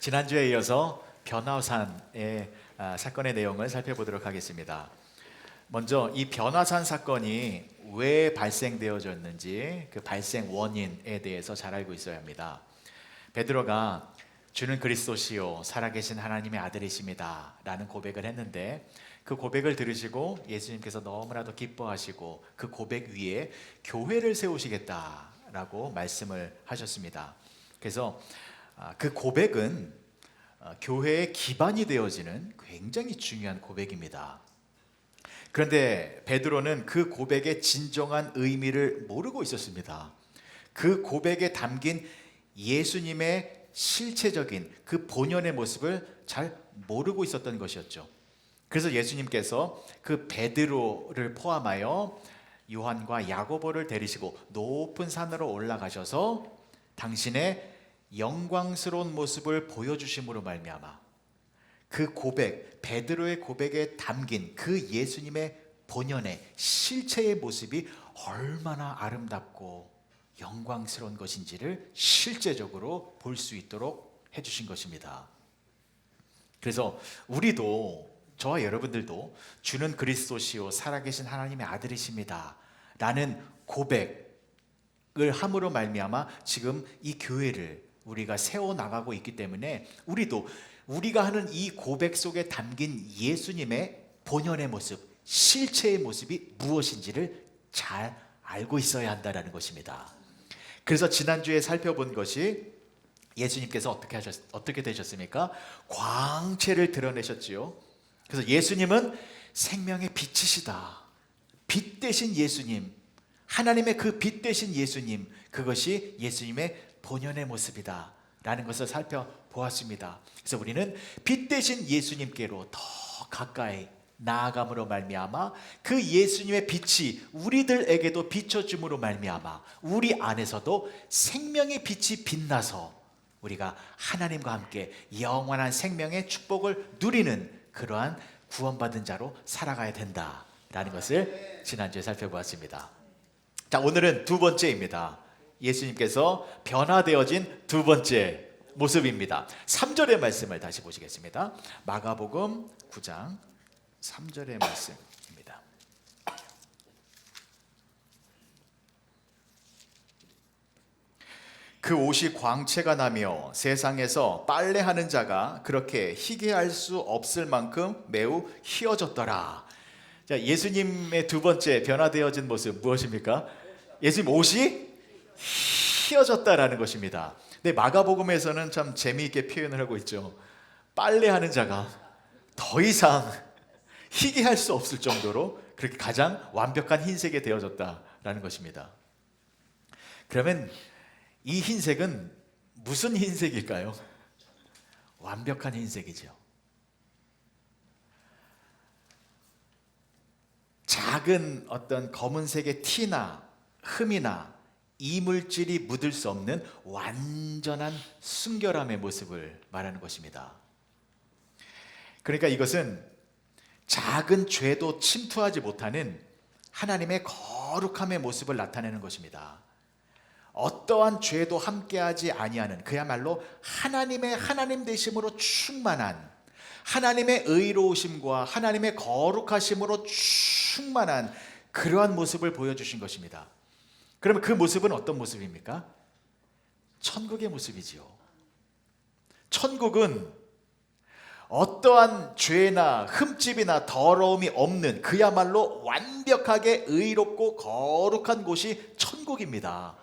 지난주에 이어서 변화산의 사건의 내용을 살펴보도록 하겠습니다. 먼저 이 변화산 사건이 왜 발생되어졌는지 그 발생 원인에 대해서 잘 알고 있어야 합니다. 베드로가 주는 그리스도시요 살아계신 하나님의 아들이십니다 라는 고백을 했는데, 그 고백을 들으시고 예수님께서 너무나도 기뻐하시고 그 고백 위에 교회를 세우시겠다라고 말씀을 하셨습니다. 그래서 그 고백은 교회의 기반이 되어지는 굉장히 중요한 고백입니다. 그런데 베드로는 그 고백의 진정한 의미를 모르고 있었습니다. 그 고백에 담긴 예수님의 실체적인 그 본연의 모습을 잘 모르고 있었던 것이었죠. 그래서 예수님께서 그 베드로를 포함하여 요한과 야고보를 데리시고 높은 산으로 올라가셔서 당신의 영광스러운 모습을 보여주심으로 말미암아 그 고백, 베드로의 고백에 담긴 그 예수님의 본연의 실체의 모습이 얼마나 아름답고 영광스러운 것인지를 실제적으로 볼 수 있도록 해주신 것입니다. 그래서 우리도, 저와 여러분들도 주는 그리스도시요 살아계신 하나님의 아들이십니다 라는 고백을 함으로 말미암아 지금 이 교회를 우리가 세워나가고 있기 때문에 우리가 하는 이 고백 속에 담긴 예수님의 본연의 모습, 실체의 모습이 무엇인지를 잘 알고 있어야 한다는 것입니다. 그래서 지난주에 살펴본 것이 예수님께서 어떻게 되셨습니까? 광채를 드러내셨지요. 그래서 예수님은 생명의 빛이시다. 빛 대신 예수님, 하나님의 그 빛 대신 예수님, 그것이 예수님의 본연의 모습이다 라는 것을 살펴보았습니다. 그래서 우리는 빛 대신 예수님께로 더 가까이 나아감으로 말미암아 그 예수님의 빛이 우리들에게도 비춰줌으로 말미암아 우리 안에서도 생명의 빛이 빛나서 우리가 하나님과 함께 영원한 생명의 축복을 누리는 그러한 구원받은 자로 살아가야 된다라는 것을 지난주에 살펴보았습니다. 자, 오늘은 두 번째입니다. 예수님께서 변화되어진 두 번째 모습입니다. 3절의 말씀을 다시 보시겠습니다. 마가복음 9장 3절의 말씀입니다. 그 옷이 광채가 나며 세상에서 빨래하는 자가 그렇게 희게 할 수 없을 만큼 매우 희어졌더라. 자, 예수님의 두 번째 변화되어진 모습 무엇입니까? 예수님 옷이 희어졌다라는 것입니다. 근데 마가복음에서는 참 재미있게 표현을 하고 있죠. 빨래하는 자가 더 이상 희게 할 수 없을 정도로 그렇게 가장 완벽한 흰색이 되어졌다라는 것입니다. 그러면 이 흰색은 무슨 흰색일까요? 완벽한 흰색이죠. 작은 어떤 검은색의 티나 흠이나 이물질이 묻을 수 없는 완전한 순결함의 모습을 말하는 것입니다. 그러니까 이것은 작은 죄도 침투하지 못하는 하나님의 거룩함의 모습을 나타내는 것입니다. 어떠한 죄도 함께하지 아니하는, 그야말로 하나님의 하나님 되심으로 충만한, 하나님의 의로우심과 하나님의 거룩하심으로 충만한 그러한 모습을 보여주신 것입니다. 그러면 그 모습은 어떤 모습입니까? 천국의 모습이지요. 천국은 어떠한 죄나 흠집이나 더러움이 없는 그야말로 완벽하게 의롭고 거룩한 곳이 천국입니다.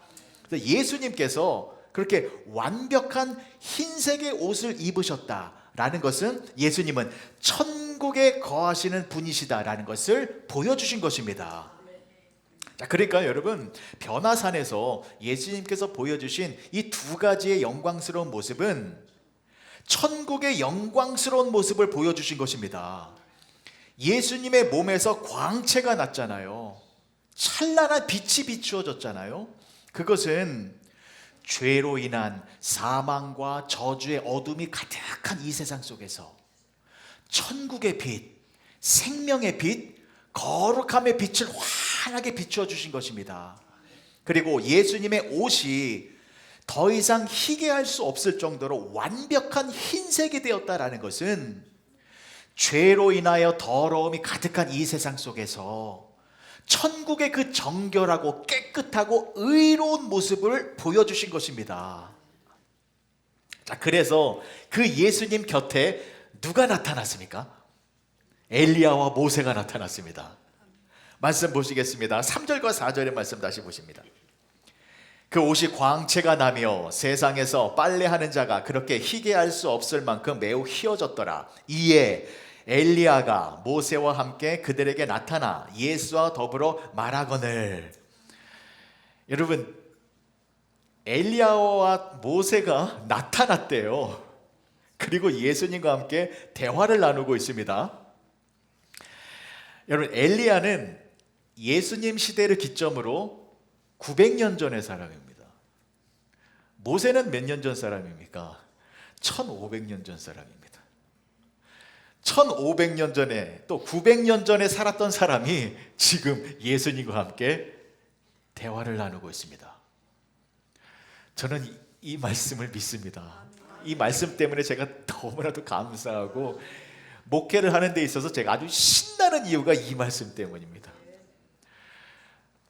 예수님께서 그렇게 완벽한 흰색의 옷을 입으셨다라는 것은 예수님은 천국에 거하시는 분이시다라는 것을 보여주신 것입니다. 자, 그러니까 여러분, 변화산에서 예수님께서 보여주신 이 두 가지의 영광스러운 모습은 천국의 영광스러운 모습을 보여주신 것입니다. 예수님의 몸에서 광채가 났잖아요. 찬란한 빛이 비추어졌잖아요. 그것은 죄로 인한 사망과 저주의 어둠이 가득한 이 세상 속에서 천국의 빛, 생명의 빛, 거룩함의 빛을 환하게 비추어 주신 것입니다. 그리고 예수님의 옷이 더 이상 희게 할 수 없을 정도로 완벽한 흰색이 되었다라는 것은 죄로 인하여 더러움이 가득한 이 세상 속에서 천국의 그 정결하고 깨끗하고 의로운 모습을 보여주신 것입니다. 자, 그래서 그 예수님 곁에 누가 나타났습니까? 엘리야와 모세가 나타났습니다. 말씀 보시겠습니다. 3절과 4절의 말씀 다시 보십니다. 그 옷이 광채가 나며 세상에서 빨래하는 자가 그렇게 희게 할 수 없을 만큼 매우 희어졌더라. 이에 엘리야가 모세와 함께 그들에게 나타나 예수와 더불어 말하거늘. 여러분, 엘리야와 모세가 나타났대요. 그리고 예수님과 함께 대화를 나누고 있습니다. 여러분, 엘리야는 예수님 시대를 기점으로 900년 전의 사람입니다. 모세는 몇 년 전 사람입니까? 1500년 전 사람입니다. 1500년 전에 또 900년 전에 살았던 사람이 지금 예수님과 함께 대화를 나누고 있습니다. 저는 이 말씀을 믿습니다. 이 말씀 때문에 제가 너무나도 감사하고 목회를 하는 데 있어서 제가 아주 신나는 이유가 이 말씀 때문입니다.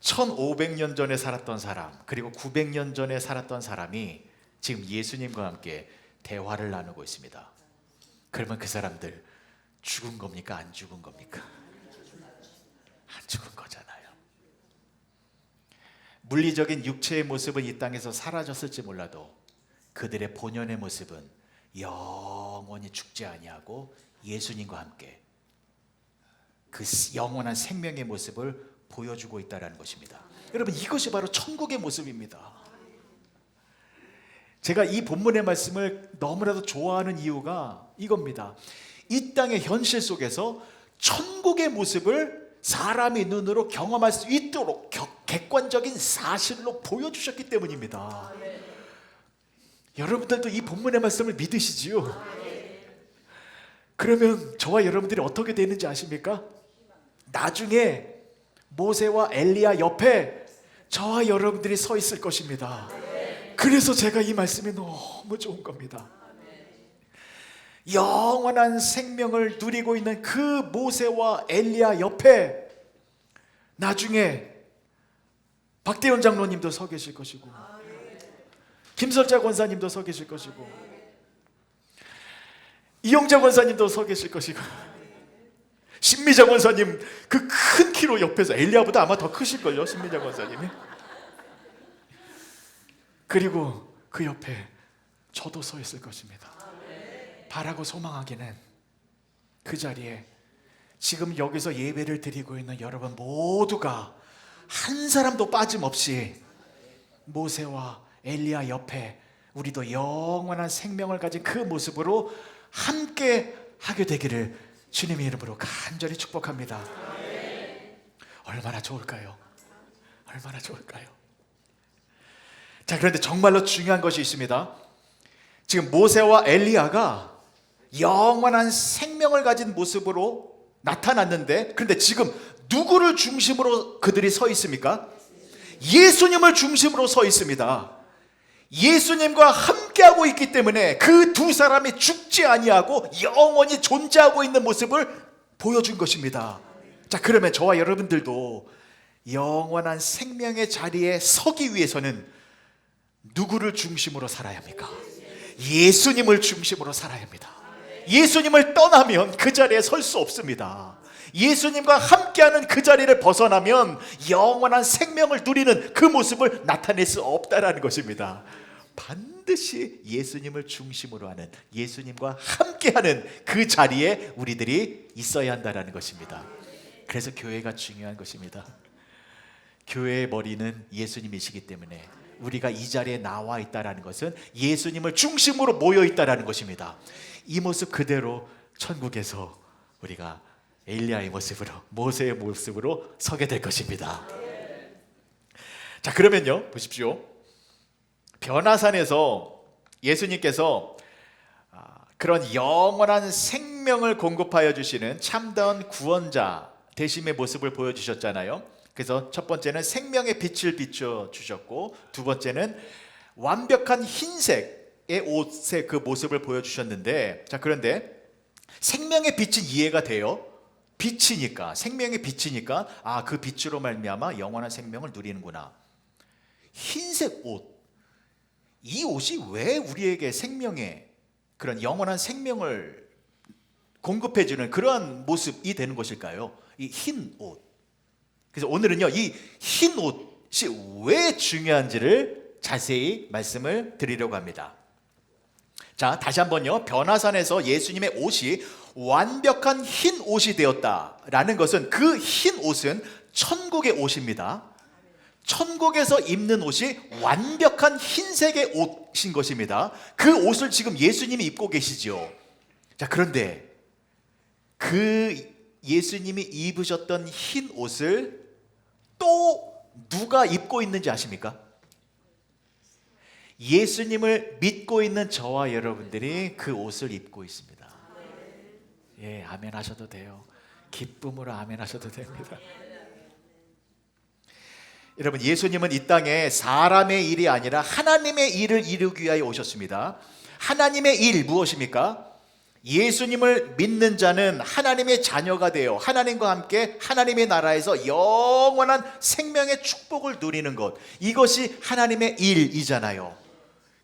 1500년 전에 살았던 사람, 그리고 900년 전에 살았던 사람이 지금 예수님과 함께 대화를 나누고 있습니다. 그러면 그 사람들 죽은 겁니까? 안 죽은 겁니까? 안 죽은 거잖아요. 물리적인 육체의 모습은 이 땅에서 사라졌을지 몰라도 그들의 본연의 모습은 영원히 죽지 아니하고 예수님과 함께 그 영원한 생명의 모습을 보여주고 있다는 것입니다. 여러분, 이것이 바로 천국의 모습입니다. 제가 이 본문의 말씀을 너무나도 좋아하는 이유가 이겁니다. 이 땅의 현실 속에서 천국의 모습을 사람의 눈으로 경험할 수 있도록 객관적인 사실로 보여주셨기 때문입니다. 여러분들도 이 본문의 말씀을 믿으시지요? 그러면 저와 여러분들이 어떻게 되는지 아십니까? 나중에 모세와 엘리야 옆에 저와 여러분들이 서 있을 것입니다. 그래서 제가 이 말씀이 너무 좋은 겁니다. 영원한 생명을 누리고 있는 그 모세와 엘리야 옆에 나중에 박대현 장로님도 서 계실 것이고, 김설자 권사님도 서 계실 것이고, 이영자 권사님도 서 계실 것이고, 신미자 권사님 그 큰 키로 옆에서, 엘리야보다 아마 더 크실걸요, 신미자 권사님이. 그리고 그 옆에 저도 서 있을 것입니다. 바라고 소망하기는 그 자리에 지금 여기서 예배를 드리고 있는 여러분 모두가 한 사람도 빠짐없이 모세와 엘리야 옆에 우리도 영원한 생명을 가진 그 모습으로 함께 하게 되기를 주님의 이름으로 간절히 축복합니다. 얼마나 좋을까요? 얼마나 좋을까요? 자, 그런데 정말로 중요한 것이 있습니다. 지금 모세와 엘리야가 영원한 생명을 가진 모습으로 나타났는데, 그런데 지금 누구를 중심으로 그들이 서 있습니까? 예수님을 중심으로 서 있습니다. 예수님과 함께하고 있기 때문에 그 두 사람이 죽지 아니하고 영원히 존재하고 있는 모습을 보여준 것입니다. 자, 그러면 저와 여러분들도 영원한 생명의 자리에 서기 위해서는 누구를 중심으로 살아야 합니까? 예수님을 중심으로 살아야 합니다. 예수님을 떠나면 그 자리에 설 수 없습니다. 예수님과 함께하는 그 자리를 벗어나면 영원한 생명을 누리는 그 모습을 나타낼 수 없다라는 것입니다. 반드시 예수님을 중심으로 하는, 예수님과 함께하는 그 자리에 우리들이 있어야 한다라는 것입니다. 그래서 교회가 중요한 것입니다. 교회의 머리는 예수님이시기 때문에 우리가 이 자리에 나와 있다라는 것은 예수님을 중심으로 모여 있다라는 것입니다. 이 모습 그대로 천국에서 우리가 엘리야의 모습으로, 모세의 모습으로 서게 될 것입니다. 자, 그러면요, 보십시오. 변화산에서 예수님께서 그런 영원한 생명을 공급하여 주시는 참다운 구원자 되심의 모습을 보여주셨잖아요. 그래서 첫 번째는 생명의 빛을 비춰 주셨고, 두 번째는 완벽한 흰색의 옷의 그 모습을 보여주셨는데, 자, 그런데 생명의 빛은 이해가 돼요. 빛이니까, 생명의 빛이니까, 아, 그 빛으로 말미암아 영원한 생명을 누리는구나. 흰색 옷, 이 옷이 왜 우리에게 생명의 그런 영원한 생명을 공급해주는 그러한 모습이 되는 것일까요? 이 흰 옷. 그래서 오늘은요, 이 흰 옷이 왜 중요한지를 자세히 말씀을 드리려고 합니다. 자, 다시 한번요. 변화산에서 예수님의 옷이 완벽한 흰 옷이 되었다라는 것은, 그 흰 옷은 천국의 옷입니다. 천국에서 입는 옷이 완벽한 흰색의 옷인 것입니다. 그 옷을 지금 예수님이 입고 계시죠. 자, 그런데 그 예수님이 입으셨던 흰 옷을 또 누가 입고 있는지 아십니까? 예수님을 믿고 있는 저와 여러분들이 그 옷을 입고 있습니다. 예, 아멘 하셔도 돼요. 기쁨으로 아멘 하셔도 됩니다. 여러분, 예수님은 이 땅에 사람의 일이 아니라 하나님의 일을 이루기 위하여 오셨습니다. 하나님의 일 무엇입니까? 예수님을 믿는 자는 하나님의 자녀가 되어 하나님과 함께 하나님의 나라에서 영원한 생명의 축복을 누리는 것, 이것이 하나님의 일이잖아요.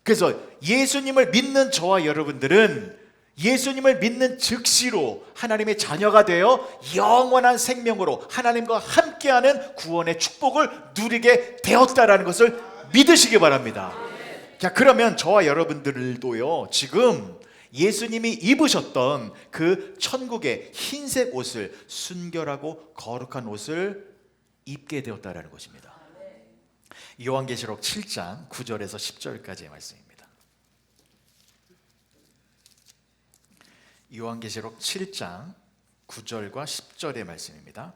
그래서 예수님을 믿는 저와 여러분들은 예수님을 믿는 즉시로 하나님의 자녀가 되어 영원한 생명으로 하나님과 함께하는 구원의 축복을 누리게 되었다라는 것을 믿으시기 바랍니다. 자, 그러면 저와 여러분들도요, 지금 예수님이 입으셨던 그 천국의 흰색 옷을, 순결하고 거룩한 옷을 입게 되었다라는 것입니다. 요한계시록 7장 9절에서 10절까지의 말씀입니다. 요한계시록 7장 9절과 10절의 말씀입니다.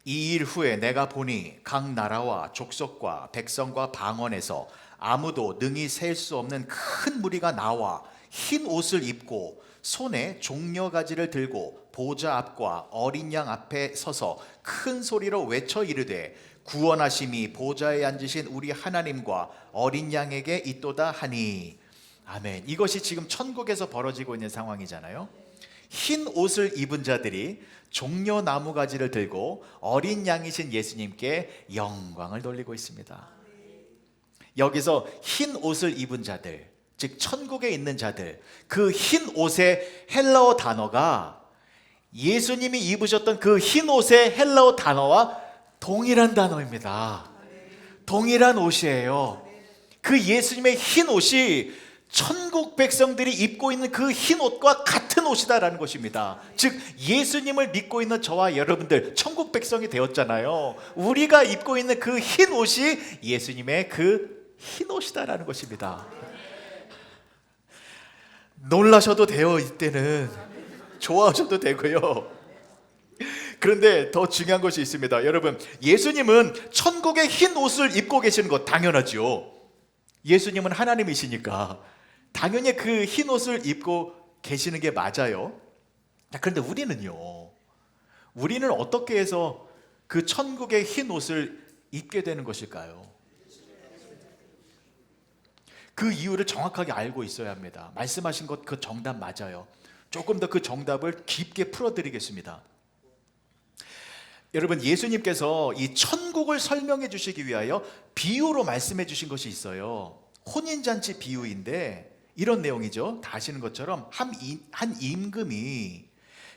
이 일 후에 내가 보니 각 나라와 족속과 백성과 방언에서 아무도 능히 셀 수 없는 큰 무리가 나와 흰 옷을 입고 손에 종려가지를 들고 보좌 앞과 어린 양 앞에 서서 큰 소리로 외쳐 이르되 구원하심이 보좌에 앉으신 우리 하나님과 어린 양에게 있도다 하니. 아멘. 이것이 지금 천국에서 벌어지고 있는 상황이잖아요. 흰 옷을 입은 자들이 종려 나무가지를 들고 어린 양이신 예수님께 영광을 돌리고 있습니다. 여기서 흰 옷을 입은 자들, 즉 천국에 있는 자들, 그 흰 옷의 헬라어 단어가 예수님이 입으셨던 그 흰 옷의 헬라어 단어와 동일한 단어입니다. 동일한 옷이에요. 그 예수님의 흰 옷이 천국 백성들이 입고 있는 그 흰 옷과 같은 옷이다라는 것입니다. 즉 예수님을 믿고 있는 저와 여러분들 천국 백성이 되었잖아요. 우리가 입고 있는 그 흰 옷이 예수님의 그 흰 옷이다라는 것입니다. 놀라셔도 돼요. 이때는 좋아하셔도 되고요. 그런데 더 중요한 것이 있습니다. 여러분, 예수님은 천국의 흰 옷을 입고 계시는 것 당연하죠. 예수님은 하나님이시니까 당연히 그 흰 옷을 입고 계시는 게 맞아요. 그런데 우리는 어떻게 해서 그 천국의 흰 옷을 입게 되는 것일까요? 그 이유를 정확하게 알고 있어야 합니다. 말씀하신 것 그 정답 맞아요. 조금 더 그 정답을 깊게 풀어드리겠습니다. 여러분, 예수님께서 이 천국을 설명해 주시기 위하여 비유로 말씀해 주신 것이 있어요. 혼인잔치 비유인데 이런 내용이죠. 다 아시는 것처럼 한 임금이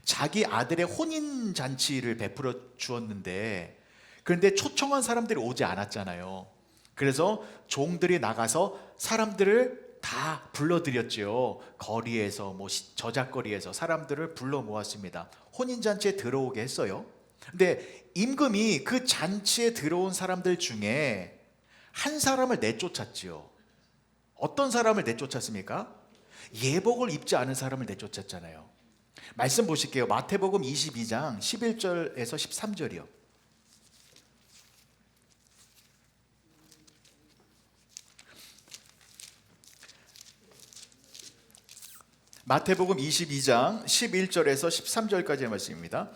자기 아들의 혼인잔치를 베풀어 주었는데, 그런데 초청한 사람들이 오지 않았잖아요. 그래서 종들이 나가서 사람들을 다 불러들였죠. 거리에서 저작거리에서 사람들을 불러 모았습니다. 혼인잔치에 들어오게 했어요. 근데 임금이 그 잔치에 들어온 사람들 중에 한 사람을 내쫓았지요. 어떤 사람을 내쫓았습니까? 예복을 입지 않은 사람을 내쫓았잖아요. 말씀 보실게요. 마태복음 22장 11절에서 13절이요. 마태복음 22장 11절에서 13절까지의 말씀입니다.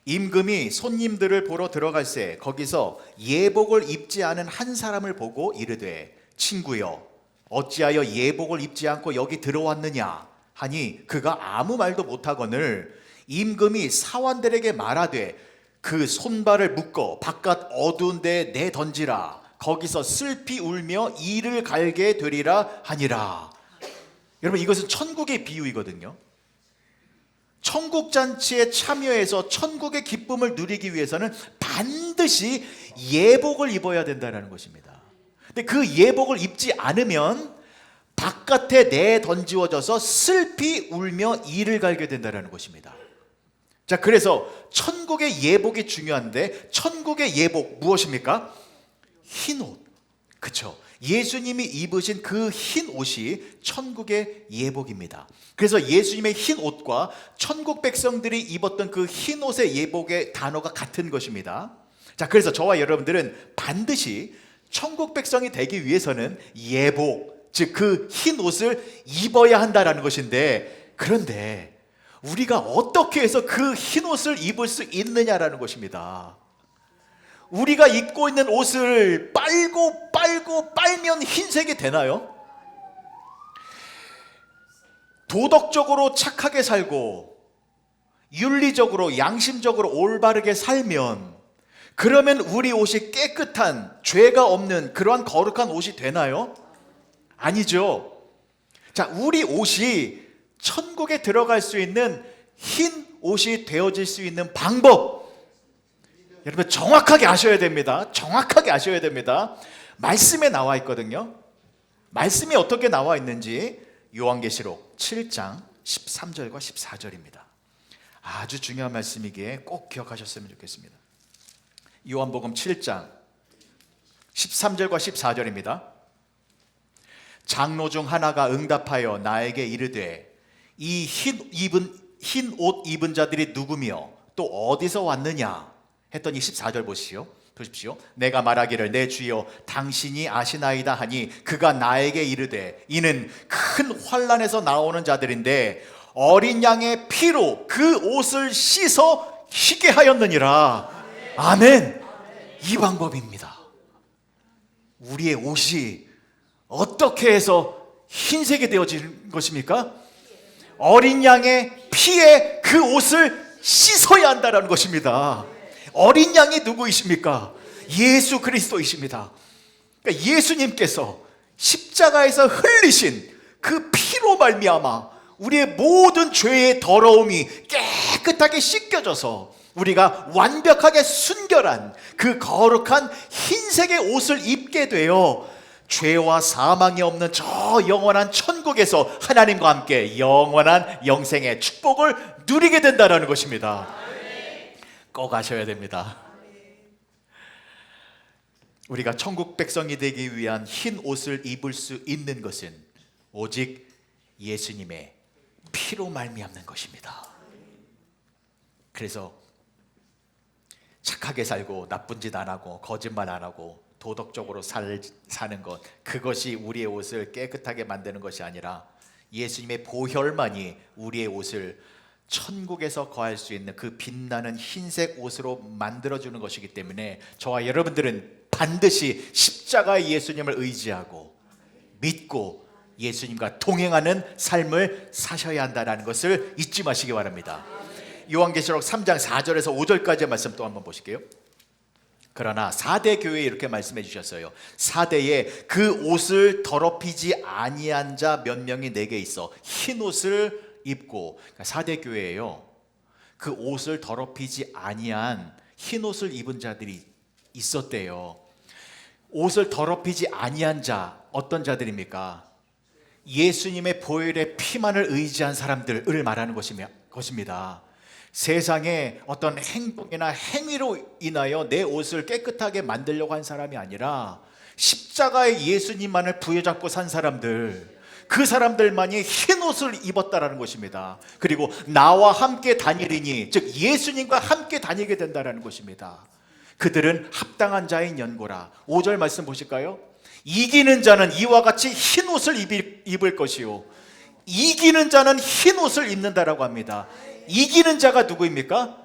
임금이 손님들을 보러 들어갈새 거기서 예복을 입지 않은 한 사람을 보고 이르되 친구여 어찌하여 예복을 입지 않고 여기 들어왔느냐 하니 그가 아무 말도 못하거늘 임금이 사환들에게 말하되 그 손발을 묶어 바깥 어두운 데에 내던지라. 거기서 슬피 울며 이를 갈게 되리라 하니라. 여러분, 이것은 천국의 비유이거든요. 천국 잔치에 참여해서 천국의 기쁨을 누리기 위해서는 반드시 예복을 입어야 된다는 것입니다. 근데 그 예복을 입지 않으면 바깥에 내던지워져서 슬피 울며 이를 갈게 된다는 것입니다. 자, 그래서 천국의 예복이 중요한데 천국의 예복 무엇입니까? 흰 옷. 그렇죠? 예수님이 입으신 그 흰 옷이 천국의 예복입니다. 그래서 예수님의 흰 옷과 천국 백성들이 입었던 그 흰 옷의 예복의 단어가 같은 것입니다. 자, 그래서 저와 여러분들은 반드시 천국 백성이 되기 위해서는 예복, 즉 그 흰 옷을 입어야 한다라는 것인데, 그런데 우리가 어떻게 해서 그 흰 옷을 입을 수 있느냐라는 것입니다. 우리가 입고 있는 옷을 빨면 흰색이 되나요? 도덕적으로 착하게 살고 윤리적으로 양심적으로 올바르게 살면, 그러면 우리 옷이 깨끗한 죄가 없는 그러한 거룩한 옷이 되나요? 아니죠. 자, 우리 옷이 천국에 들어갈 수 있는 흰 옷이 되어질 수 있는 방법, 여러분 정확하게 아셔야 됩니다. 정확하게 아셔야 됩니다. 말씀에 나와 있거든요. 말씀이 어떻게 나와 있는지 요한계시록 7장 13절과 14절입니다. 아주 중요한 말씀이기에 꼭 기억하셨으면 좋겠습니다. 요한복음 7장 13절과 14절입니다. 장로 중 하나가 응답하여 나에게 이르되 이 흰 옷 입은 자들이 누구며 또 어디서 왔느냐 했더니 14절 보십시오. 내가 말하기를 내 주여 당신이 아시나이다 하니 그가 나에게 이르되 이는 큰 환난에서 나오는 자들인데 어린 양의 피로 그 옷을 씻어 희게 하였느니라. 아멘. 이 방법입니다. 우리의 옷이 어떻게 해서 흰색이 되어지는 것입니까? 어린 양의 피에 그 옷을 씻어야 한다는 것입니다. 어린 양이 누구이십니까? 예수 그리스도이십니다. 그러니까 예수님께서 십자가에서 흘리신 그 피로 말미암아 우리의 모든 죄의 더러움이 깨끗하게 씻겨져서 우리가 완벽하게 순결한 그 거룩한 흰색의 옷을 입게 되어 죄와 사망이 없는 저 영원한 천국에서 하나님과 함께 영원한 영생의 축복을 누리게 된다는 것입니다. 꼭 아셔야 됩니다. 우리가 천국 백성이 되기 위한 흰 옷을 입을 수 있는 것은 오직 예수님의 피로 말미암는 것입니다. 그래서 착하게 살고 나쁜 짓 안 하고 거짓말 안 하고 도덕적으로 사는 것, 그것이 우리의 옷을 깨끗하게 만드는 것이 아니라 예수님의 보혈만이 우리의 옷을 천국에서 거할 수 있는 그 빛나는 흰색 옷으로 만들어주는 것이기 때문에 저와 여러분들은 반드시 십자가의 예수님을 의지하고 믿고 예수님과 동행하는 삶을 사셔야 한다는 것을 잊지 마시기 바랍니다. 요한계시록 3장 4절에서 5절까지의 말씀 또 한번 보실게요. 그러나 사대 교회에 이렇게 말씀해 주셨어요. 사대에 그 옷을 더럽히지 아니한 자 몇 명이 내게 있어 흰 옷을 입고, 그러니까 사대 교회에요, 그 옷을 더럽히지 아니한 흰 옷을 입은 자들이 있었대요. 옷을 더럽히지 아니한 자, 어떤 자들입니까? 예수님의 보혈의 피만을 의지한 사람들을 말하는 것입니다. 세상에 어떤 행동이나 행위로 인하여 내 옷을 깨끗하게 만들려고 한 사람이 아니라 십자가의 예수님만을 부여잡고 산 사람들, 그 사람들만이 흰 옷을 입었다라는 것입니다. 그리고 나와 함께 다니리니, 즉 예수님과 함께 다니게 된다라는 것입니다. 그들은 합당한 자인 연고라. 5절 말씀 보실까요? 이기는 자는 이와 같이 흰 옷을 입을 것이요, 이기는 자는 흰 옷을 입는다라고 합니다. 이기는 자가 누구입니까?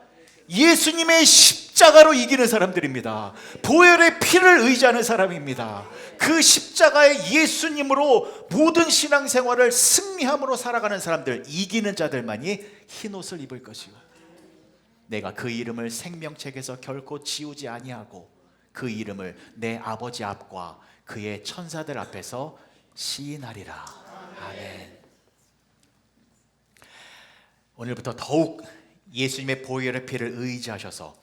예수님의 십자가 십자가로 이기는 사람들입니다. 보혈의 피를 의지하는 사람입니다. 그 십자가의 예수님으로 모든 신앙생활을 승리함으로 살아가는 사람들, 이기는 자들만이 흰옷을 입을 것이요 내가 그 이름을 생명책에서 결코 지우지 아니하고 그 이름을 내 아버지 앞과 그의 천사들 앞에서 시인하리라. 아멘. 오늘부터 더욱 예수님의 보혈의 피를 의지하셔서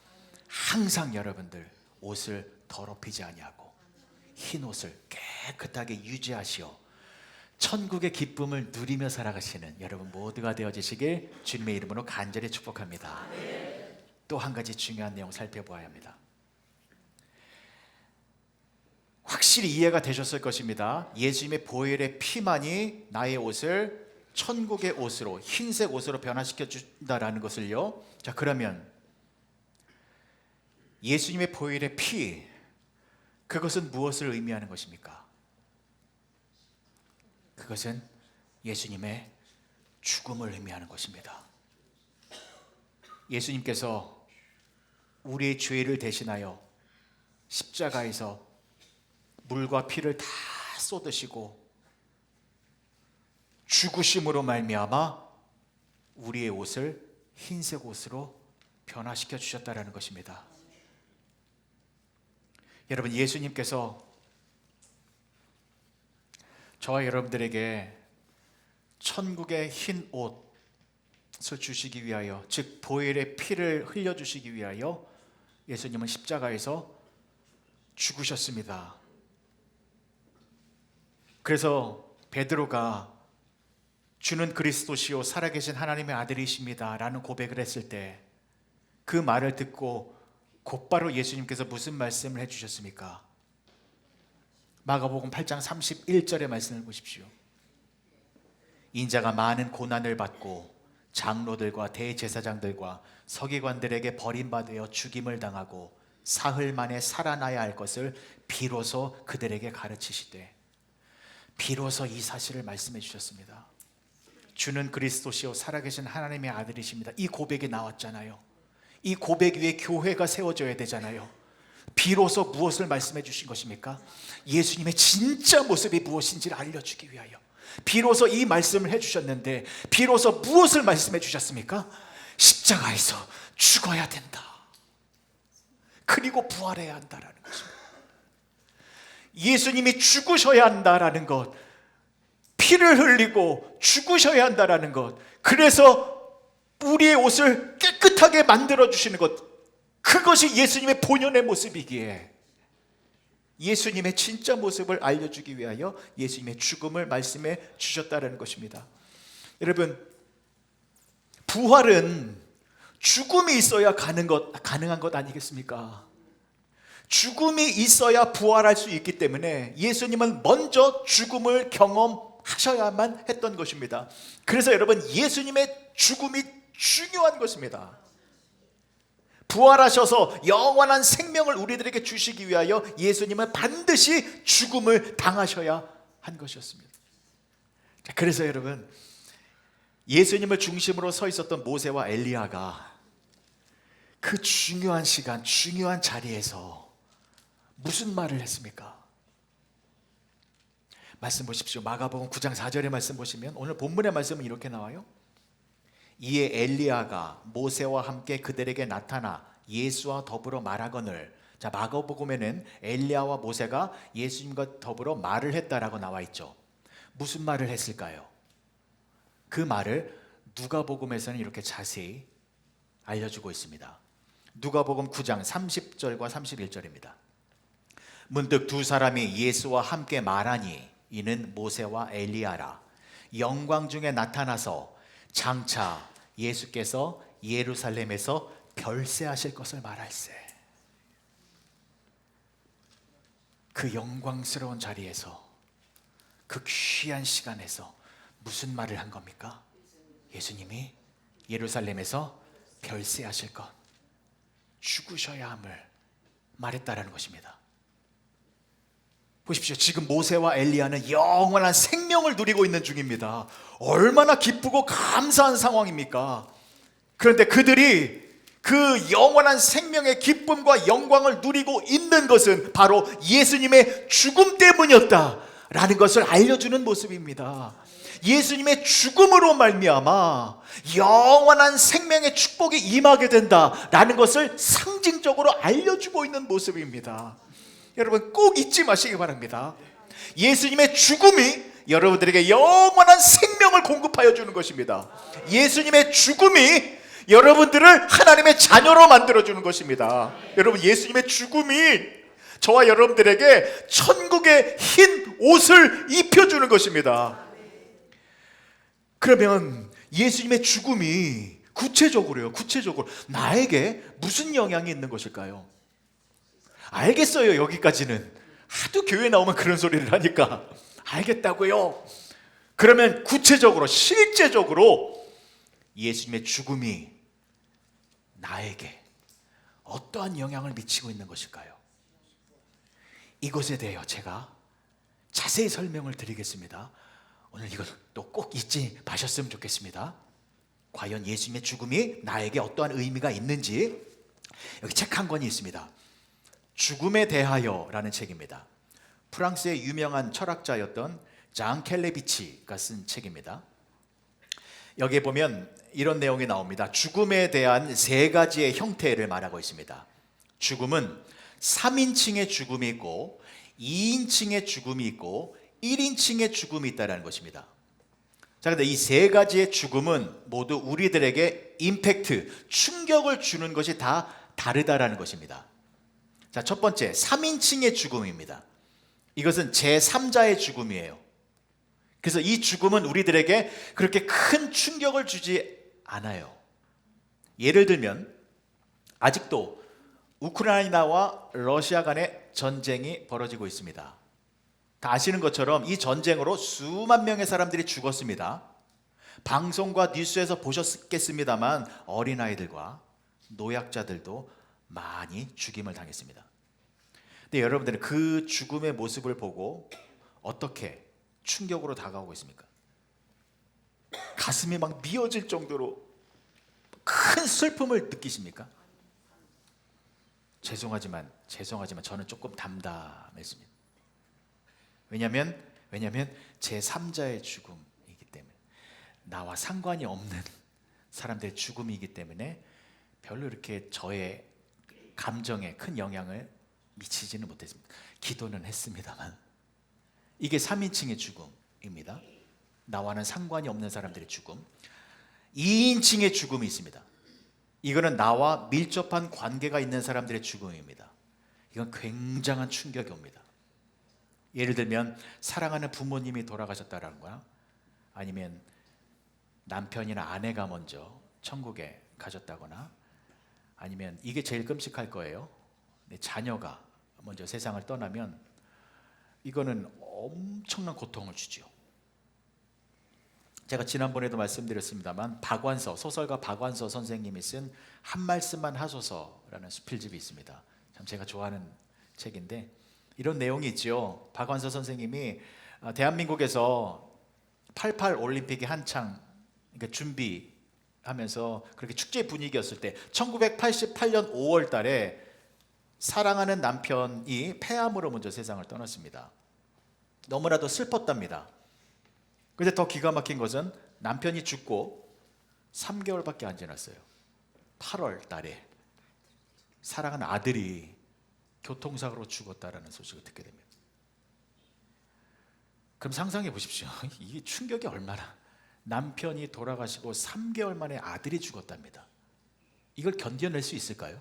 항상 여러분들 옷을 더럽히지 아니하고 흰 옷을 깨끗하게 유지하시어 천국의 기쁨을 누리며 살아가시는 여러분 모두가 되어지시길 주님의 이름으로 간절히 축복합니다. 또 한 가지 중요한 내용 살펴보아야 합니다. 확실히 이해가 되셨을 것입니다. 예수님의 보혈의 피만이 나의 옷을 천국의 옷으로, 흰색 옷으로 변화시켜 준다라는 것을요. 자, 그러면 예수님의 보혈의 피, 그것은 무엇을 의미하는 것입니까? 그것은 예수님의 죽음을 의미하는 것입니다. 예수님께서 우리의 죄를 대신하여 십자가에서 물과 피를 다 쏟으시고 죽으심으로 말미암아 우리의 옷을 흰색 옷으로 변화시켜 주셨다라는 것입니다. 여러분, 예수님께서 저와 여러분들에게 천국의 흰 옷을 주시기 위하여, 즉 보혈의 피를 흘려주시기 위하여 예수님은 십자가에서 죽으셨습니다. 그래서 베드로가 주는 그리스도시요 살아계신 하나님의 아들이십니다 라는 고백을 했을 때 그 말을 듣고 곧바로 예수님께서 무슨 말씀을 해주셨습니까? 마가복음 8장 31절의 말씀을 보십시오. 인자가 많은 고난을 받고 장로들과 대제사장들과 서기관들에게 버림받아 죽임을 당하고 사흘 만에 살아나야 할 것을 비로소 그들에게 가르치시되, 비로소 이 사실을 말씀해 주셨습니다. 주는 그리스도시요 살아계신 하나님의 아들이십니다. 이 고백이 나왔잖아요. 이 고백 위에 교회가 세워져야 되잖아요. 비로소 무엇을 말씀해 주신 것입니까? 예수님의 진짜 모습이 무엇인지를 알려주기 위하여 비로소 이 말씀을 해주셨는데, 비로소 무엇을 말씀해 주셨습니까? 십자가에서 죽어야 된다, 그리고 부활해야 한다라는 것입니다. 예수님이 죽으셔야 한다라는 것, 피를 흘리고 죽으셔야 한다라는 것, 그래서 우리의 옷을 깨끗하게 만들어 주시는 것, 그것이 예수님의 본연의 모습이기에 예수님의 진짜 모습을 알려주기 위하여 예수님의 죽음을 말씀해 주셨다는 것입니다. 여러분, 부활은 죽음이 있어야 가능한 것 아니겠습니까? 죽음이 있어야 부활할 수 있기 때문에 예수님은 먼저 죽음을 경험하셔야만 했던 것입니다. 그래서 여러분, 예수님의 죽음이 중요한 것입니다. 부활하셔서 영원한 생명을 우리들에게 주시기 위하여 예수님은 반드시 죽음을 당하셔야 한 것이었습니다. 그래서 여러분, 예수님을 중심으로 서 있었던 모세와 엘리야가 그 중요한 시간, 중요한 자리에서 무슨 말을 했습니까? 말씀 보십시오. 마가복음 9장 4절의 말씀 보시면 오늘 본문의 말씀은 이렇게 나와요. 이에 엘리야가 모세와 함께 그들에게 나타나 예수와 더불어 말하거늘. 자, 마가복음에는 엘리야와 모세가 예수님과 더불어 말을 했다라고 나와 있죠. 무슨 말을 했을까요? 그 말을 누가복음에서는 이렇게 자세히 알려주고 있습니다. 누가복음 9장 30절과 31절입니다. 문득 두 사람이 예수와 함께 말하니 이는 모세와 엘리야라. 영광 중에 나타나서 장차 예수께서 예루살렘에서 별세하실 것을 말할세. 그 영광스러운 자리에서, 그 귀한 시간에서 무슨 말을 한 겁니까? 예수님이 예루살렘에서 별세하실 것, 죽으셔야 함을 말했다라는 것입니다. 보십시오. 지금 모세와 엘리야는 영원한 생명을 누리고 있는 중입니다. 얼마나 기쁘고 감사한 상황입니까? 그런데 그들이 그 영원한 생명의 기쁨과 영광을 누리고 있는 것은 바로 예수님의 죽음 때문이었다라는 것을 알려주는 모습입니다. 예수님의 죽음으로 말미암아 영원한 생명의 축복이 임하게 된다라는 것을 상징적으로 알려주고 있는 모습입니다. 여러분 꼭 잊지 마시기 바랍니다. 예수님의 죽음이 여러분들에게 영원한 생명을 공급하여 주는 것입니다. 예수님의 죽음이 여러분들을 하나님의 자녀로 만들어 주는 것입니다. 여러분 예수님의 죽음이 저와 여러분들에게 천국의 흰 옷을 입혀주는 것입니다. 그러면 예수님의 죽음이 구체적으로 나에게 무슨 영향이 있는 것일까요? 알겠어요. 여기까지는 하도 교회 나오면 그런 소리를 하니까 알겠다고요. 그러면 구체적으로 실제적으로 예수님의 죽음이 나에게 어떠한 영향을 미치고 있는 것일까요? 이것에 대하여 제가 자세히 설명을 드리겠습니다. 오늘 이걸 또 꼭 잊지 마셨으면 좋겠습니다. 과연 예수님의 죽음이 나에게 어떠한 의미가 있는지 여기 책 한 권이 있습니다. 죽음에 대하여라는 책입니다. 프랑스의 유명한 철학자였던 장 켈레비치가 쓴 책입니다. 여기에 보면 이런 내용이 나옵니다. 죽음에 대한 세 가지의 형태를 말하고 있습니다. 죽음은 3인칭의 죽음이 있고 2인칭의 죽음이 있고 1인칭의 죽음이 있다는 것입니다. 자, 근데 이 세 가지의 죽음은 모두 우리들에게 임팩트, 충격을 주는 것이 다 다르다라는 것입니다. 자, 첫 번째 3인칭의 죽음입니다. 이것은 제3자의 죽음이에요. 그래서 이 죽음은 우리들에게 그렇게 큰 충격을 주지 않아요. 예를 들면 아직도 우크라이나와 러시아 간의 전쟁이 벌어지고 있습니다. 다 아시는 것처럼 이 전쟁으로 수만 명의 사람들이 죽었습니다. 방송과 뉴스에서 보셨겠습니다만 어린아이들과 노약자들도 많이 죽임을 당했습니다. 근데 여러분들은 그 죽음의 모습을 보고 어떻게 충격으로 다가오고 있습니까? 가슴이 막 미어질 정도로 큰 슬픔을 느끼십니까? 죄송하지만 저는 조금 담담했습니다. 왜냐하면 제3자의 죽음이기 때문에, 나와 상관이 없는 사람들의 죽음이기 때문에 별로 이렇게 저의 감정에 큰 영향을 미치지는 못했습니다. 기도는 했습니다만 이게 3인칭의 죽음입니다. 나와는 상관이 없는 사람들의 죽음. 2인칭의 죽음이 있습니다. 이거는 나와 밀접한 관계가 있는 사람들의 죽음입니다. 이건 굉장한 충격이 옵니다. 예를 들면 사랑하는 부모님이 돌아가셨다라는 거야. 아니면 남편이나 아내가 먼저 천국에 가셨다거나, 아니면 이게 제일 끔찍할 거예요. 내 자녀가 먼저 세상을 떠나면 이거는 엄청난 고통을 주죠. 제가 지난번에도 말씀드렸습니다만 소설가 박완서 선생님이 쓴 한 말씀만 하소서라는 수필집이 있습니다. 참 제가 좋아하는 책인데 이런 내용이 있죠. 박완서 선생님이 대한민국에서 88 올림픽이 한창 준비하면서 그렇게 축제 분위기였을 때 1988년 5월 달에 사랑하는 남편이 폐암으로 먼저 세상을 떠났습니다. 너무나도 슬펐답니다. 그런데 더 기가 막힌 것은 남편이 죽고 3개월밖에 안 지났어요. 8월 달에 사랑하는 아들이 교통사고로 죽었다라는 소식을 듣게 됩니다. 그럼 상상해 보십시오. 이게 충격이 얼마나. 남편이 돌아가시고 3개월 만에 아들이 죽었답니다. 이걸 견뎌낼 수 있을까요?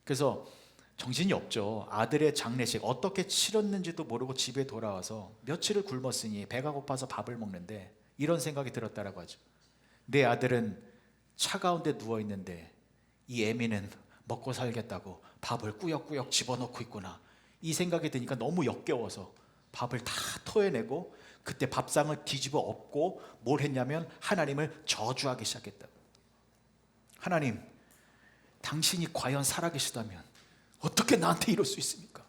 그래서 정신이 없죠. 아들의 장례식 어떻게 치렀는지도 모르고 집에 돌아와서 며칠을 굶었으니 배가 고파서 밥을 먹는데 이런 생각이 들었다라고 하죠. 내 아들은 차 가운데 누워있는데 이 애미는 먹고 살겠다고 밥을 꾸역꾸역 집어넣고 있구나. 이 생각이 드니까 너무 역겨워서 밥을 다 토해내고 그때 밥상을 뒤집어 엎고 뭘 했냐면 하나님을 저주하기 시작했다. 하나님, 당신이 과연 살아계시다면 어떻게 나한테 이럴 수 있습니까?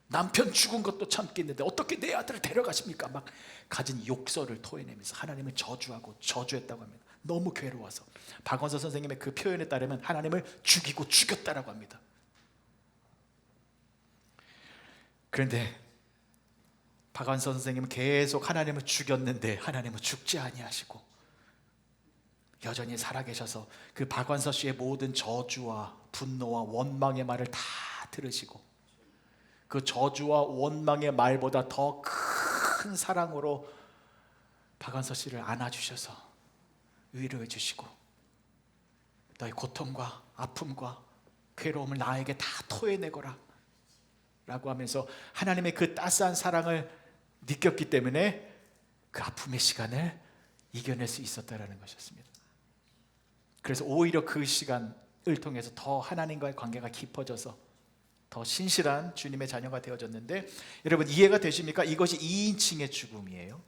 남편 죽은 것도 참겠는데 어떻게 내 아들을 데려가십니까? 막 가진 욕설을 토해내면서 하나님을 저주하고 저주했다고 합니다. 너무 괴로워서. 박원서 선생님의 그 표현에 따르면 하나님을 죽이고 죽였다라고 합니다. 그런데 박원서 선생님은 계속 하나님을 죽였는데 하나님은 죽지 아니하시고 여전히 살아계셔서 그 박완서 씨의 모든 저주와 분노와 원망의 말을 다 들으시고 그 저주와 원망의 말보다 더 큰 사랑으로 박완서 씨를 안아주셔서 위로해 주시고 너의 고통과 아픔과 괴로움을 나에게 다 토해내거라 라고 하면서 하나님의 그 따스한 사랑을 느꼈기 때문에 그 아픔의 시간을 이겨낼 수 있었다라는 것이었습니다. 그래서 오히려 그 시간을 통해서 더 하나님과의 관계가 깊어져서 더 신실한 주님의 자녀가 되어졌는데, 여러분 이해가 되십니까? 이것이 2인칭의 죽음이에요.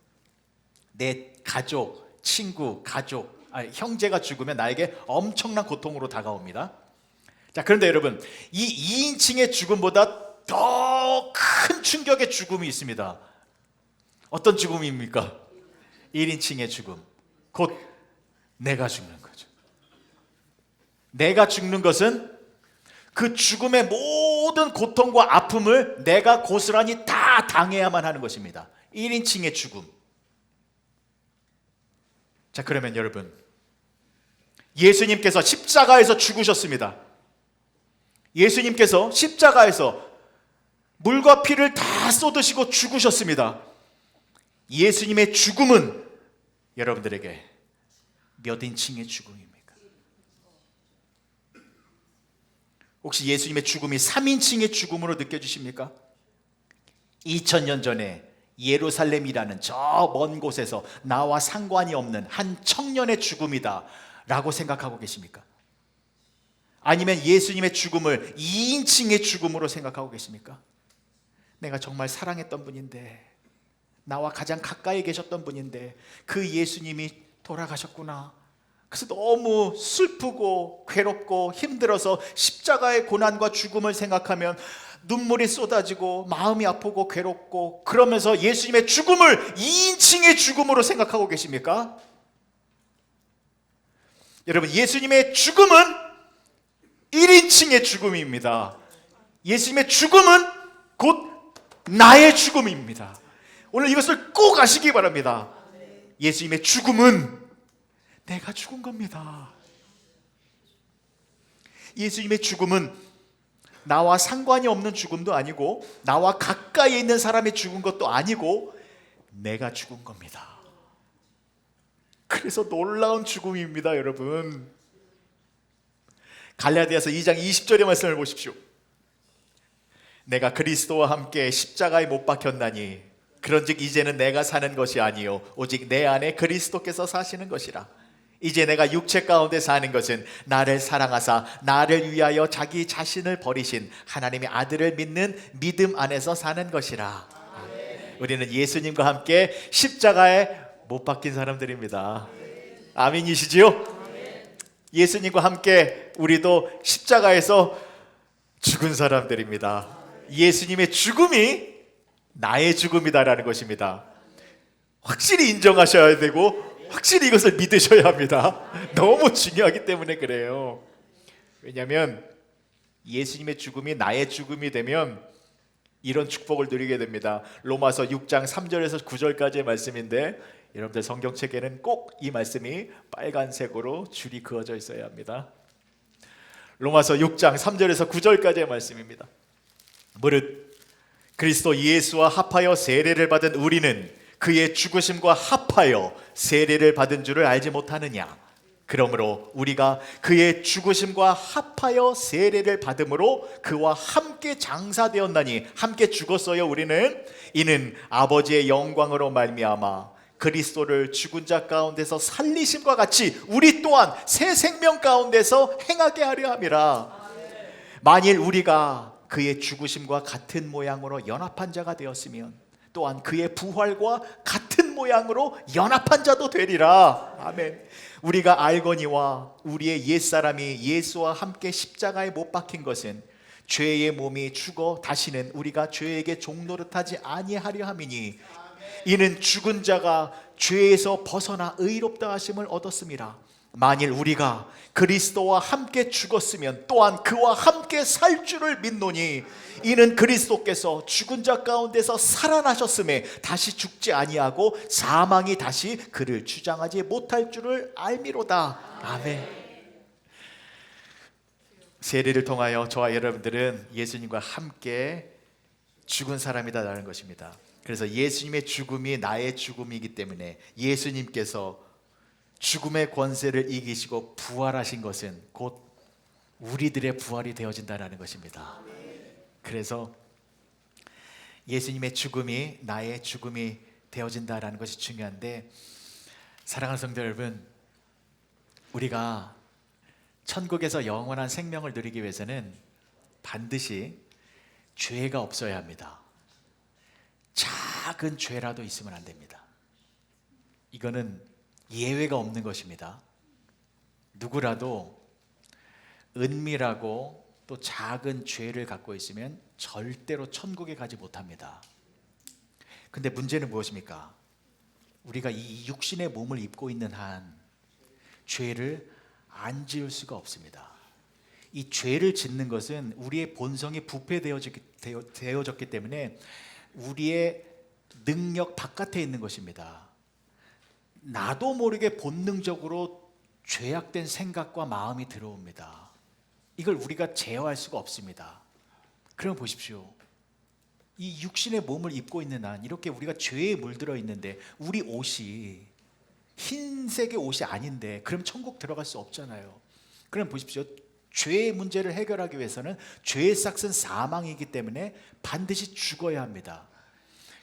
내 가족, 친구, 형제가 죽으면 나에게 엄청난 고통으로 다가옵니다. 자, 그런데 여러분 이 2인칭의 죽음보다 더 큰 충격의 죽음이 있습니다. 어떤 죽음입니까? 1인칭의 죽음. 곧 내가 죽는 거죠. 내가 죽는 것은 그 죽음의 모든 고통과 아픔을 내가 고스란히 다 당해야만 하는 것입니다. 1인칭의 죽음. 자, 그러면 여러분 예수님께서 십자가에서 죽으셨습니다. 예수님께서 십자가에서 물과 피를 다 쏟으시고 죽으셨습니다. 예수님의 죽음은 여러분들에게 몇 인칭의 죽음입니까? 혹시 예수님의 죽음이 3인칭의 죽음으로 느껴지십니까? 2000년 전에 예루살렘이라는 저 먼 곳에서 나와 상관이 없는 한 청년의 죽음이다 라고 생각하고 계십니까? 아니면 예수님의 죽음을 2인칭의 죽음으로 생각하고 계십니까? 내가 정말 사랑했던 분인데, 나와 가장 가까이 계셨던 분인데 그 예수님이 돌아가셨구나. 그래서 너무 슬프고 괴롭고 힘들어서 십자가의 고난과 죽음을 생각하면 눈물이 쏟아지고 마음이 아프고 괴롭고, 그러면서 예수님의 죽음을 2인칭의 죽음으로 생각하고 계십니까? 여러분 예수님의 죽음은 1인칭의 죽음입니다. 예수님의 죽음은 곧 나의 죽음입니다. 오늘 이것을 꼭 아시기 바랍니다. 예수님의 죽음은 내가 죽은 겁니다. 예수님의 죽음은 나와 상관이 없는 죽음도 아니고 나와 가까이 있는 사람이 죽은 것도 아니고 내가 죽은 겁니다. 그래서 놀라운 죽음입니다, 여러분. 갈라디아서 2장 20절의 말씀을 보십시오. 내가 그리스도와 함께 십자가에 못 박혔나니 그런즉 이제는 내가 사는 것이 아니요 오직 내 안에 그리스도께서 사시는 것이라. 이제 내가 육체 가운데 사는 것은 나를 사랑하사 나를 위하여 자기 자신을 버리신 하나님의 아들을 믿는 믿음 안에서 사는 것이라. 아멘. 우리는 예수님과 함께 십자가에 못 박힌 사람들입니다. 아멘이시지요? 아멘. 예수님과 함께 우리도 십자가에서 죽은 사람들입니다. 예수님의 죽음이 나의 죽음이다라는 것입니다. 확실히 인정하셔야 되고 확실히 이것을 믿으셔야 합니다. 너무 중요하기 때문에 그래요. 왜냐하면 예수님의 죽음이 나의 죽음이 되면 이런 축복을 누리게 됩니다. 로마서 6장 3절에서 9절까지의 말씀인데 여러분들 성경책에는 꼭 이 말씀이 빨간색으로 줄이 그어져 있어야 합니다. 로마서 6장 3절에서 9절까지의 말씀입니다. 무릇 그리스도 예수와 합하여 세례를 받은 우리는 그의 죽으심과 합하여 세례를 받은 줄을 알지 못하느냐. 그러므로 우리가 그의 죽으심과 합하여 세례를 받음으로 그와 함께 장사되었나니 함께 죽었어요. 우리는 이는 아버지의 영광으로 말미암아 그리스도를 죽은 자 가운데서 살리심과 같이 우리 또한 새 생명 가운데서 행하게 하려 함이라. 만일 우리가 그의 죽으심과 같은 모양으로 연합한 자가 되었으면 또한 그의 부활과 같은 모양으로 연합한 자도 되리라. 아멘. 우리가 알거니와 우리의 옛사람이 예수와 함께 십자가에 못 박힌 것은 죄의 몸이 죽어 다시는 우리가 죄에게 종노릇하지 아니하려 함이니 이는 죽은 자가 죄에서 벗어나 의롭다 하심을 얻었습니다. 만일 우리가 그리스도와 함께 죽었으면 또한 그와 함께 살 줄을 믿노니 이는 그리스도께서 죽은 자 가운데서 살아나셨음에 다시 죽지 아니하고 사망이 다시 그를 주장하지 못할 줄을 알미로다. 아멘. 세례를 통하여 저와 여러분들은 예수님과 함께 죽은 사람이다라는 것입니다. 그래서 예수님의 죽음이 나의 죽음이기 때문에 예수님께서 죽음의 권세를 이기시고 부활하신 것은 곧 우리들의 부활이 되어진다는 것입니다. 그래서 예수님의 죽음이 나의 죽음이 되어진다는 것이 중요한데, 사랑하는 성도 여러분, 우리가 천국에서 영원한 생명을 누리기 위해서는 반드시 죄가 없어야 합니다. 작은 죄라도 있으면 안 됩니다. 이거는 예외가 없는 것입니다. 누구라도 은밀하고 또 작은 죄를 갖고 있으면 절대로 천국에 가지 못합니다. 근데 문제는 무엇입니까? 우리가 이 육신의 몸을 입고 있는 한 죄를 안 지을 수가 없습니다. 이 죄를 짓는 것은 우리의 본성이 부패되어졌기 때문에 우리의 능력 바깥에 있는 것입니다. 나도 모르게 본능적으로 죄악된 생각과 마음이 들어옵니다. 이걸 우리가 제어할 수가 없습니다. 그럼 보십시오. 이 육신의 몸을 입고 있는 한 이렇게 우리가 죄에 물들어 있는데 우리 옷이 흰색의 옷이 아닌데 그럼 천국 들어갈 수 없잖아요. 그럼 보십시오. 죄의 문제를 해결하기 위해서는 죄의 삭은 사망이기 때문에 반드시 죽어야 합니다.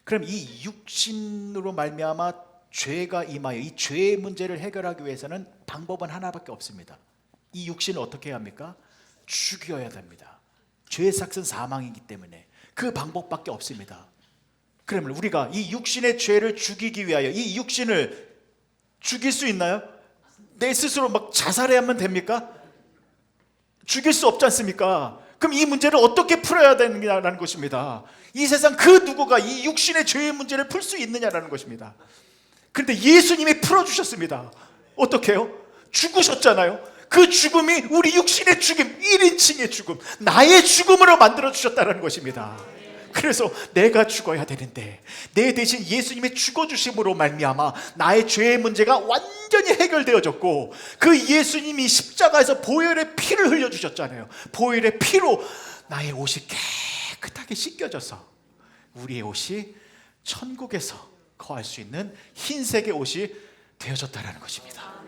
그럼 이 육신으로 말미암아 죄가 임하여 이 죄의 문제를 해결하기 위해서는 방법은 하나밖에 없습니다. 이 육신을 어떻게 해야 합니까? 죽여야 됩니다. 죄의 삭은 사망이기 때문에 그 방법밖에 없습니다. 그러면 우리가 이 육신의 죄를 죽이기 위하여 이 육신을 죽일 수 있나요? 내 스스로 막 자살하면 됩니까? 죽일 수 없지 않습니까? 그럼 이 문제를 어떻게 풀어야 되느냐라는 것입니다. 이 세상 그 누구가 이 육신의 죄의 문제를 풀 수 있느냐라는 것입니다. 그런데 예수님이 풀어주셨습니다. 어떻게 해요? 죽으셨잖아요. 그 죽음이 우리 육신의 죽음, 1인칭의 죽음, 나의 죽음으로 만들어주셨다는 것입니다. 그래서 내가 죽어야 되는데 내 대신 예수님의 죽어주심으로 말미암아 나의 죄의 문제가 완전히 해결되어졌고, 그 예수님이 십자가에서 보혈의 피를 흘려주셨잖아요. 보혈의 피로 나의 옷이 깨끗하게 씻겨져서 우리의 옷이 천국에서 거할 수 있는 흰색의 옷이 되어졌다는 것입니다.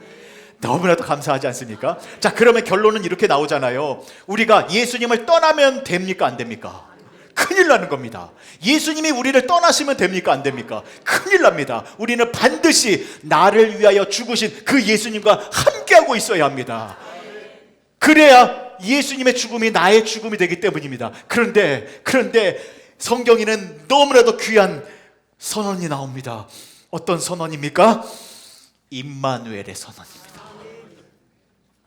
너무나도 감사하지 않습니까? 자, 그러면 결론은 이렇게 나오잖아요. 우리가 예수님을 떠나면 됩니까? 안 됩니까? 큰일 나는 겁니다. 예수님이 우리를 떠나시면 됩니까? 안 됩니까? 큰일 납니다. 우리는 반드시 나를 위하여 죽으신 그 예수님과 함께하고 있어야 합니다. 그래야 예수님의 죽음이 나의 죽음이 되기 때문입니다. 그런데 성경에는 너무나도 귀한 선언이 나옵니다. 어떤 선언입니까? 임마누엘의 선언입니다.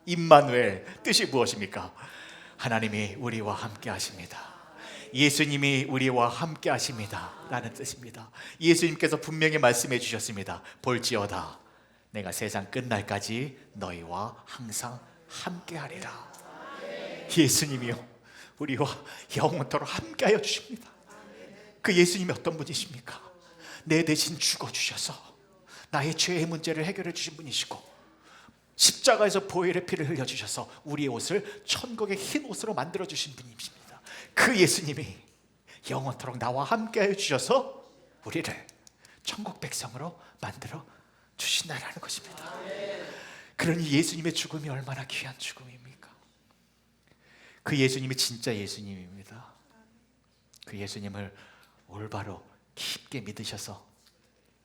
임마누엘, 뜻이 무엇입니까? 하나님이 우리와 함께 하십니다. 예수님이 우리와 함께 하십니다 라는 뜻입니다. 예수님께서 분명히 말씀해 주셨습니다. 볼지어다 내가 세상 끝날까지 너희와 항상 함께 하리라. 예수님이요, 우리와 영원토록 함께 하여 주십니다. 그 예수님이 어떤 분이십니까? 내 대신 죽어주셔서 나의 죄의 문제를 해결해 주신 분이시고, 십자가에서 보혈의 피를 흘려주셔서 우리의 옷을 천국의 흰 옷으로 만들어 주신 분이십니다. 그 예수님이 영원토록 나와 함께 해주셔서 우리를 천국 백성으로 만들어 주신다라는 것입니다. 그러니 예수님의 죽음이 얼마나 귀한 죽음입니까? 그 예수님이 진짜 예수님입니다. 그 예수님을 올바로 깊게 믿으셔서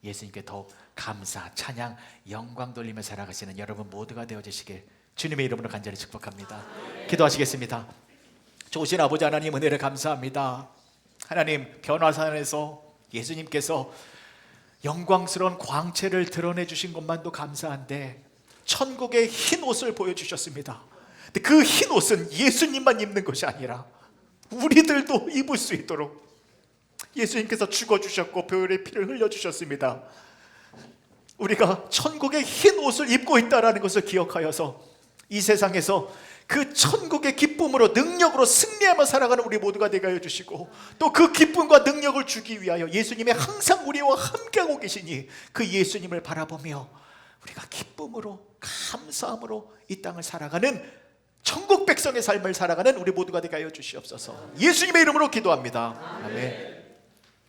예수님께 더욱 감사, 찬양, 영광 돌리며 살아가시는 여러분 모두가 되어주시길 주님의 이름으로 간절히 축복합니다. 기도하시겠습니다. 좋으신 아버지 하나님, 은혜를 감사합니다. 하나님, 변화산에서 예수님께서 영광스러운 광채를 드러내 주신 것만도 감사한데 천국의 흰 옷을 보여주셨습니다. 근데 그 흰 옷은 예수님만 입는 것이 아니라 우리들도 입을 수 있도록 예수님께서 죽어주셨고 보혈의 피를 흘려주셨습니다. 우리가 천국의 흰 옷을 입고 있다라는 것을 기억하여서 이 세상에서 그 천국의 기쁨으로 능력으로 승리하며 살아가는 우리 모두가 되게 하여 주시고, 또 그 기쁨과 능력을 주기 위하여 예수님이 항상 우리와 함께하고 계시니 그 예수님을 바라보며 우리가 기쁨으로 감사함으로 이 땅을 살아가는 천국 백성의 삶을 살아가는 우리 모두가 되게 하여 주시옵소서. 예수님의 이름으로 기도합니다. 아멘.